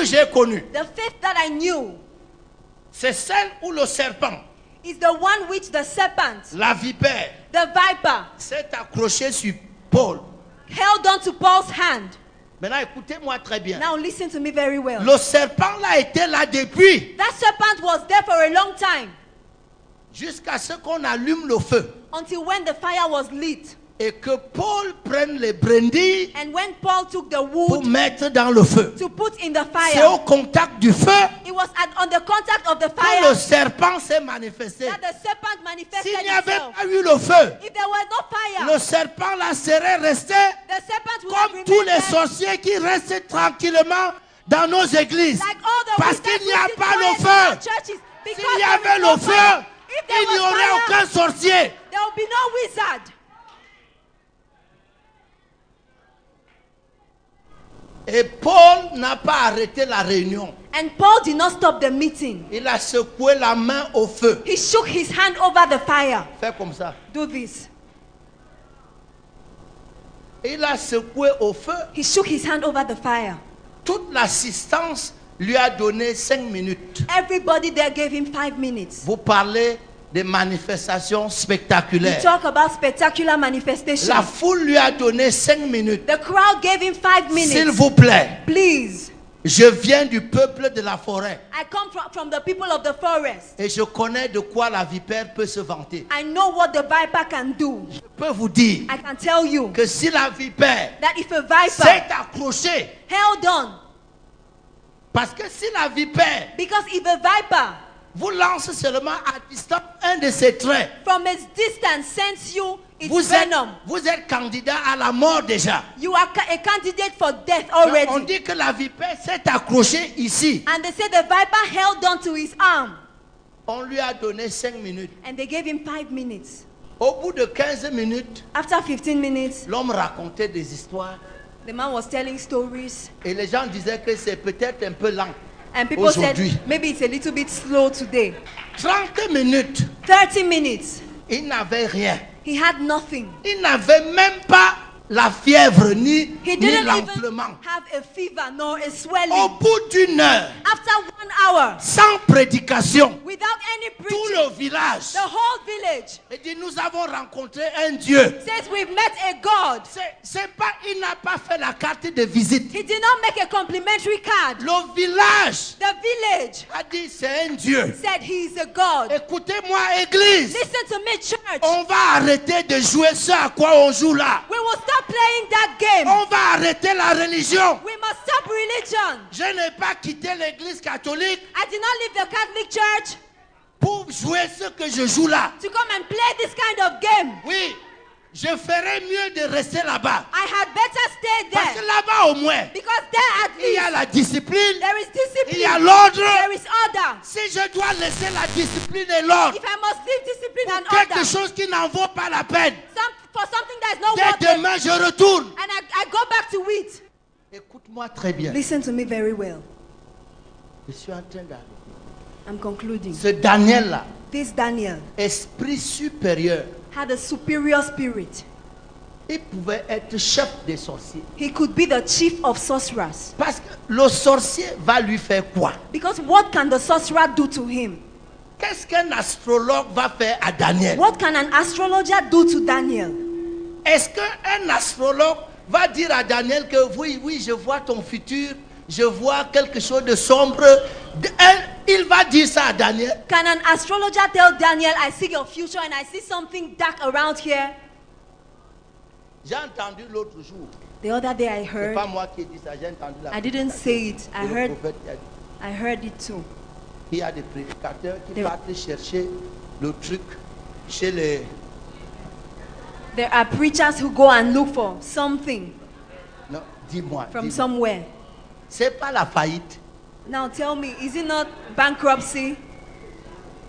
que j'ai connue, the faith that I knew, c'est celle où le serpent, is the one which the serpent, la vipère, the viper, s'est accroché sur Paul. held on to Paul's hand. Maintenant, écoutez-moi très bien. Now listen to me very well. Le serpent là était là depuis, That serpent was there for a long time, jusqu'à ce qu'on allume le feu. until when the fire was lit. Et que Paul prenne les brindilles And when Paul took the pour wood mettre dans le feu. to put in the C'est au fire, contact du feu it was on the contact of the que le fire serpent s'est manifesté. that the serpent manifested S'il n'y avait itself. pas eu le feu, If there was no fire, le serpent là serait resté the serpent would have comme tous les remained there, sorciers qui restent tranquillement dans nos églises. like all the Parce wizards qu'il n'y a who sit pas le quiet in feu. our churches. Because S'il y there avait is no le fire. feu, If there il n'y was aurait fire, aucun sorcier. there will be no wizard. Et Paul n'a pas arrêté la réunion. And Paul did not stop the meeting. Il a secoué la main au feu. He shook his hand over the fire. Fais comme ça. Do this. Il a secoué au feu. He shook his hand over the fire. Toute l'assistance lui a donné 5 minutes. Everybody there gave him 5 minutes. Vous parlez des manifestations You spectaculaires. talk about spectacular La manifestations. foule lui a donné 5 minutes. The crowd gave him 5 S'il minutes. vous plaît, Please. je viens du peuple de la forêt I come from the people of the forest. et je connais de quoi la vipère peut se vanter. I know what the viper can do. Je peux vous dire I can tell you que si la vipère that if a viper s'est accrochée, held on, parce que si la vipère because if a viper vous lance seulement à distance un de ses traits, from its distance sends you its vous venom, êtes candidat à la mort déjà. you are a candidate for death On already. dit que la vipère s'est accrochée ici. And they said the viper held on to his arm. On lui a donné 5 minutes. And they gave him 5 minutes. Au bout de 15 minutes, After 15 minutes, l'homme racontait des histoires the man was telling stories. et les gens disaient que c'est peut-être un peu lent. And people said, Aujourd'hui. maybe it's a little bit slow today. 30 minutes, 30 minutes. il n'avait rien. He had nothing. Il n'avait même pas la fièvre ni He didn't even l'enflement. have a fever nor a Au swelling. bout d'une heure, After 1 hour, sans prédication, without any tout preaching, le village the whole village il dit nous avons rencontré un Dieu. says we've met a God. C'est pas, il n'a pas fait la carte de visite. He did not make a complimentary card. Le village The village a dit c'est un Dieu. said he is a God. Écoutez-moi, église. Listen to me, church. On va arrêter de jouer ce à quoi on joue là. We will stop playing that game. On va arrêter la religion. We must stop religion. Je n'ai pas quitté l'église catholique I did not leave the Catholic Church pour jouer ce que je joue là. to come and play this kind of game. Oui, je ferais mieux de rester là-bas. I had better stay Parce que there. là-bas au moins, Because there at il y a least la discipline, there is il y a discipline. l'ordre. There is order. Si je dois laisser la discipline et l'ordre If I must leave discipline and pour quelque order, chose qui n'en vaut pas la peine, for something that is not dès worth it, demain je retourne. and I go back to it. Écoute-moi très bien. Listen to me very well. Je suis en train d'arriver. I'm concluding. Ce Daniel-là, This Daniel esprit supérieur, had a superior spirit. il pouvait être chef des sorciers. He could be the chief of sorcerers. Parce que le sorcier va lui faire quoi? Because what can the sorcerer do to him? Qu'est-ce qu'un astrologue va faire à Daniel? What can an astrologer do to Daniel? Est-ce qu'un astrologue va dire à Daniel que oui, je vois ton futur, je vois quelque chose de sombre? Il va dire ça à Daniel. Can an astrologer tell Daniel, I see your future and I see something dark around here? J'ai entendu l'autre jour. The other day I C'est heard, pas moi qui ai dit ça, j'ai entendu la I didn't say it, I le heard, prophète qui a dit. I heard it too. Il y a des prédicateurs qui Des- partent chercher le truc chez les... There are preachers who go and look for something Non, dis-moi. from dis-moi. somewhere. C'est pas la faillite. Now tell me, is it not bankruptcy?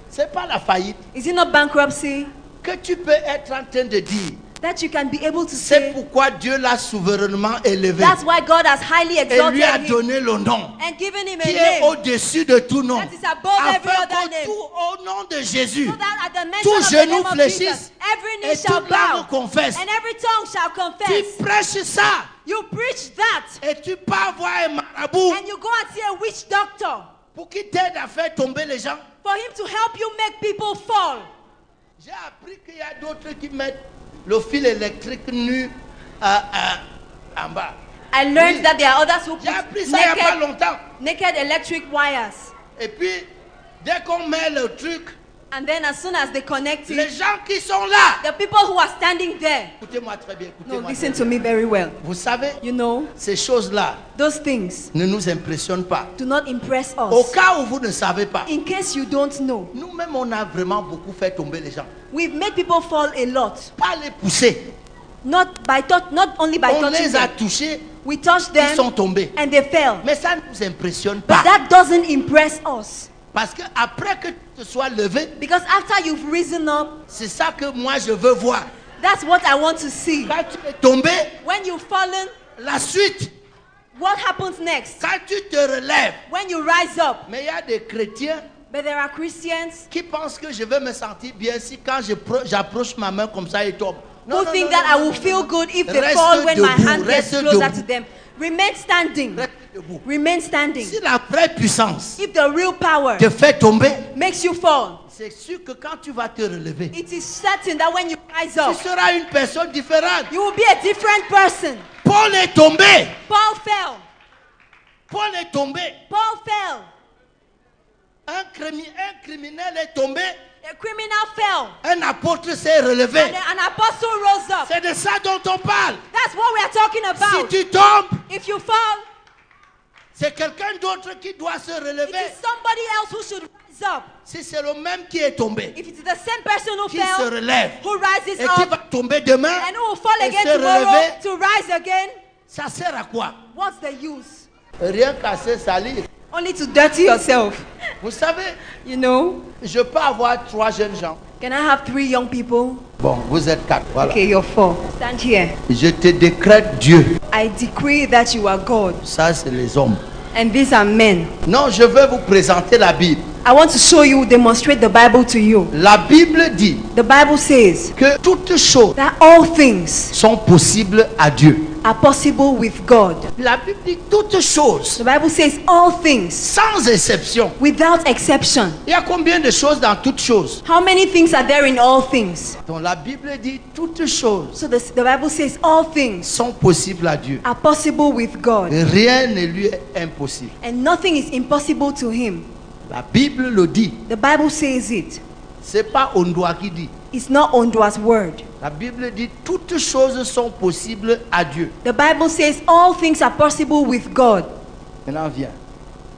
C'est pas la faillite Is it not bankruptcy que tu peux être en train de dire. that you can be able to C'est say, pourquoi Dieu l'a souverainement élevé that's why God has highly et exalted lui a him donné le nom and given him a qui est name au-dessus de tout nom. that is above every Afin other que name. tout au nom de Jésus, So that at the mention tout of the genou name of fléchisse Jesus, every knee et shall toute langue bow confesse. and every tongue shall Tu confess. prêches ça You preach that et tu peux avoir un marabout and you go and see a witch doctor pour qu'il t'aide à faire tomber les gens. for him to help you make people fall. J'ai appris qu'il y a d'autres qui mettent le fil électrique nu en bas. I learned Oui. that there are others who J'ai appris ça il n'y a pas longtemps. naked electric wires. Et puis, dès qu'on met le truc, And then as soon as they connect les it, gens qui sont là, the people who are standing there, écoutez-moi très bien, no, écoutez-moi listen très to bien. me very well. Vous savez, You know, ces choses-là those things ne nous impressionnent pas. do not impress Au us. cas où vous ne savez pas, In case you don't know, nous-mêmes, on a vraiment beaucoup fait tomber les gens. we've made people fall a lot. Pas les pousser. Not only by On touching les a them. touchés, We touched ils sont them tombés. and they fell. Mais ça ne nous impressionne But pas. that doesn't impress us. Parce que après que tu te sois levé, Because after you've risen up, c'est ça que moi je veux voir. that's what I want to see. Quand tu es tombé, When you've fallen, la suite, what happens next? quand tu te relèves. When you rise up. Mais il y a des chrétiens But there are Christians qui pensent que je vais me sentir bien si quand j'approche ma main comme ça, ils tombent. who think that I will feel good if they Reste fall when my debout, hand gets reste closer debout. to them. Remain standing. Reste debout. Remain standing. Si la vraie puissance If the real power te fait tomber, makes you fall, c'est sûr que quand tu vas te relever, it is certain that when you rise tu up, seras une personne différente. you will be a different person. Paul est tombé. Paul fell. Paul est tombé. Paul fell. Un criminel est tombé. A criminal fell. Un apôtre s'est relevé. And an apostle rose up. C'est de ça dont on parle. That's what we are talking Si about. tu tombes, If you fall, c'est quelqu'un d'autre qui doit se it relever. is somebody else who should rise up. Si c'est le même qui est tombé, If it is the same person who qui se fell, relève who rises et qui up, va tomber demain, and who will fall et again se tomorrow relever, to rise again, ça sert à quoi? what's the use? Rien qu'à se salir. Only to dirty yourself. Vous savez, You know? je peux avoir 3 jeunes gens. Can I have 3 young people? Bon, vous êtes 4. Voilà. Okay, you're 4. Stand here. Je te décrète Dieu. I decree that you are God, Ça, c'est les hommes. and these are men. Non, je vais vous présenter la Bible. I want to show you, demonstrate the Bible to you. La Bible dit The Bible says que toutes choses that all things sont possibles à Dieu. are possible with God. La Bible dit toutes choses, The Bible says all things sans exception. without exception. Il y a combien de choses dans toutes choses? How many things are there in all things? Donc la Bible dit toutes choses So the Bible says all things sont possibles à Dieu. are possible with God, Rien ne lui est impossible. and nothing is impossible to him. La Bible le dit. The Bible says it. C'est pas Ondoa qui dit. It's not Ondoa's word. La Bible dit toutes choses sont possibles à Dieu. The Bible says all things are possible with God. Maintenant viens.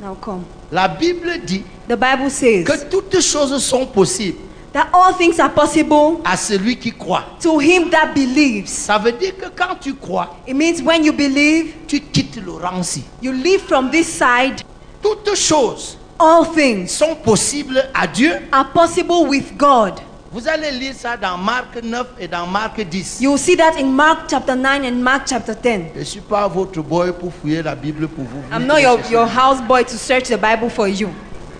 Now come. La Bible dit The Bible says que toutes choses sont possibles that all things are possible à celui qui croit. to him that believes. Ça veut dire que quand tu crois, It means when you believe, tu quittes le rang-ci. you live from this side. Toutes choses All things sont possibles à Dieu. are possible with God. Vous allez lire ça dans Marc 9 et dans Marc 10. You will see that in Mark chapter 9 and Mark chapter 10. Je ne suis pas votre boy pour fouiller la Bible pour vous. I'm not your houseboy to search the Bible for you.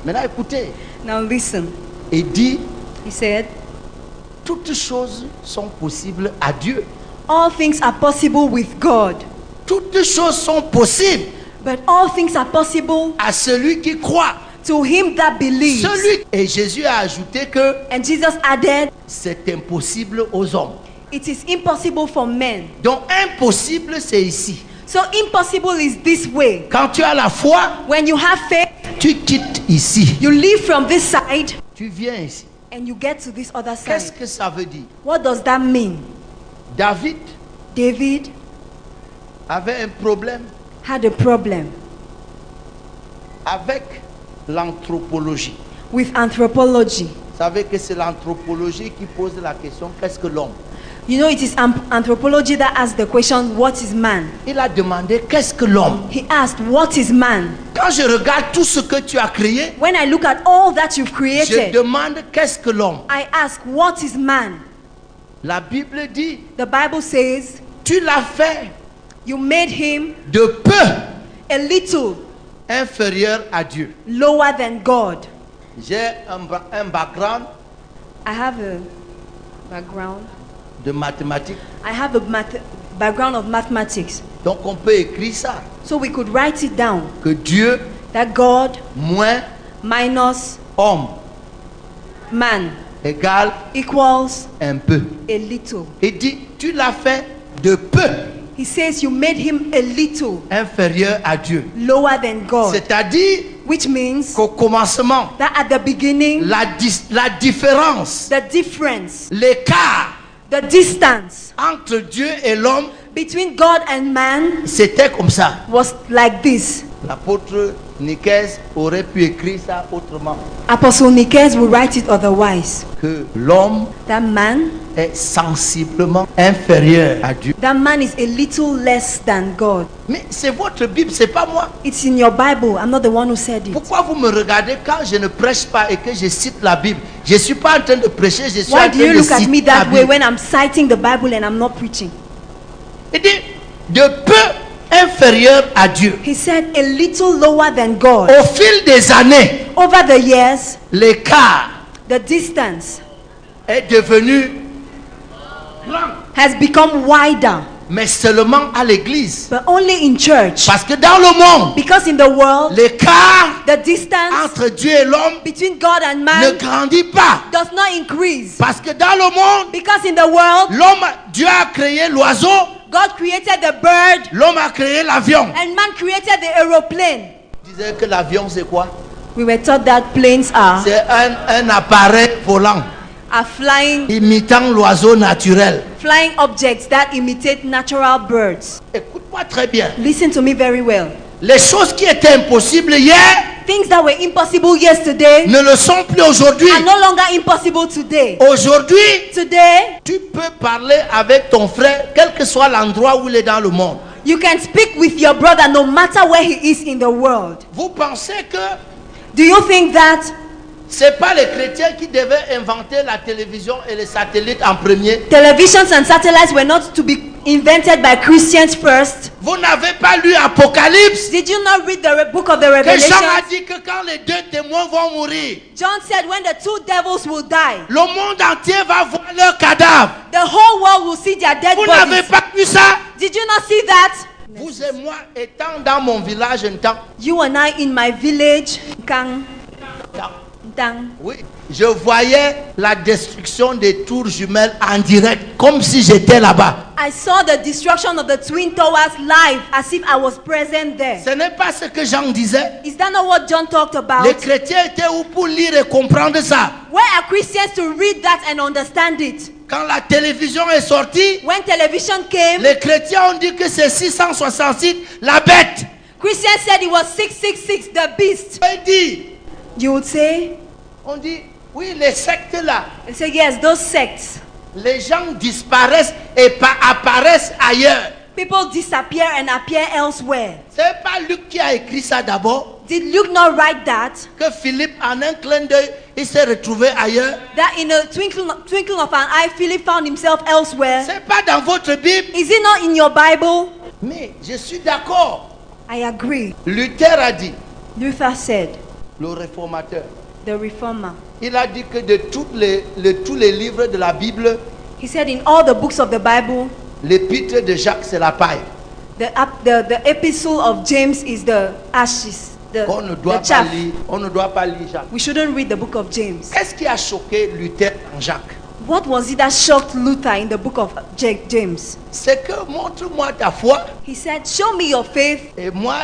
Maintenant écoutez, Now listen. il dit He said, toutes choses sont possibles à Dieu. all things are possible with God. Toutes choses sont possibles But all things are possible à celui qui croit. to him that believes. Celui et Jésus a ajouté que And Jesus added, c'est impossible aux hommes. it is impossible for men. Donc impossible c'est ici. So impossible is this way. Quand tu as la foi, When you have faith, tu quittes ici. you leave from this side Tu viens ici. and you get to this other Qu'est-ce side. que ça veut dire? What does that mean? David David avait un problème had a problem avec l'anthropologie. with anthropology. Vous savez que c'est l'anthropologie qui pose la question qu'est-ce que l'homme? You know, it is anthropology that asks the question, what is man? Il a demandé qu'est-ce que l'homme? He asked, what is man? Quand je regarde tout ce que tu as créé, When I look at all that you've je created, demande qu'est-ce que l'homme? I ask, what is man? La Bible dit, The Bible says, tu l'as fait you made him de peu a little inférieur à Dieu. lower than God. J'ai un background I have a background. de mathématiques. I have a background of mathematics. Donc on peut écrire ça. So we could write it down. Que Dieu That God moins minus homme man égale equals un peu. a little. Il dit, tu l'as fait de peu He says you made him a little inférieur à Dieu. lower than God. C'est-à-dire Which means qu'au commencement, that at the beginning, la différence, the difference, l'écart the distance entre Dieu et l'homme, between God and man c'était comme ça. was like this. L'apôtre Nicaise aurait pu écrire ça autrement. Apostle Nikes will write it otherwise. Que l'homme That man est sensiblement inférieur à Dieu. That man is a little less than God. Mais c'est votre Bible, c'est pas moi. It's in your Bible. I'm not the one who said it. Pourquoi vous me regardez quand je ne prêche pas et que je cite la Bible? Je ne suis pas en train de prêcher, je suis Why en do train you de look at citer me la that way Bible. when I'm citing the Bible and I'm not preaching? Il dit de peu inférieur à Dieu. He said a little lower than God. Au fil des années, Over the years, l'écart the distance est devenu grand, has become wider, mais seulement à l'église. but only in church. Parce que dans le monde, Because in the world, l'écart the distance entre Dieu et l'homme between God and ne man grandit pas. does not increase. Parce que dans le monde, Because in the world, l'homme, Dieu a créé l'oiseau, God created the bird l'homme a créé l'avion. and man created the aeroplane. Il disait que l'avion c'est quoi? We were taught that planes C'est un appareil volant are imitant l'oiseau naturel. flying objects that imitate natural birds. Écoute-moi très bien. Listen to me very well. Les choses qui étaient impossibles hier Things that were impossible yesterday ne le sont plus aujourd'hui. are no longer impossible today. Aujourd'hui, Today, tu peux parler avec ton frère, quel que soit l'endroit où il est dans le monde. you can speak with your brother no matter where he is in the world. Vous pensez que Do you think that c'est pas les chrétiens qui devaient inventer la télévision et les satellites en premier? televisions and satellites were not to be invented by Christians first? Vous n'avez pas lu Apocalypse? Did you not read the book of the Que Jean Revelation? a dit que quand les deux témoins vont mourir, John said when the two devils will die, le monde entier va voir leur cadavre. the whole world will see their dead Vous n'avez bodies. pas vu ça? Did you not see that? Vous et moi étant dans mon village un temps. You and I in my village, Kang, Dang, Oui, je voyais la destruction des tours jumelles en direct, comme si j'étais là-bas. I saw the destruction of the Twin Towers live as if I was present there. Ce n'est pas ce que Jean disait. Is that not what John talked about? Les chrétiens étaient où pour lire et comprendre ça? Where are Christians to read that and understand it? Quand la télévision est sortie, When television came, les chrétiens ont dit que c'est 666, la bête. Christians said it was 666, the beast. On dit, You would say, oui, les sectes là, and say yes, those sects. les gens disparaissent et apparaissent ailleurs. People disappear and appear elsewhere. C'est pas Luc qui a écrit ça d'abord. Did Luke not write that? Que Philippe, en un clin d'œil, il s'est retrouvé ailleurs. That in a twinkling of an eye, Philip found himself elsewhere. C'est pas dans votre Bible. Is it not in your Bible? Mais je suis d'accord. I agree. Luther a dit, Luther said, le réformateur, the reformer. il a dit que de tous les livres de la Bible, He said in all the books of the Bible, l'épître de Jacques c'est la paille. the epistle of James is the ashes, On ne the doit pas chaff. lire, on ne doit pas lire Jacques. We shouldn't read the book of James. Qu'est-ce qui a choqué Luther en Jacques? What was it that shocked Luther in the book of James? C'est que montre-moi ta foi He said, show me your faith et moi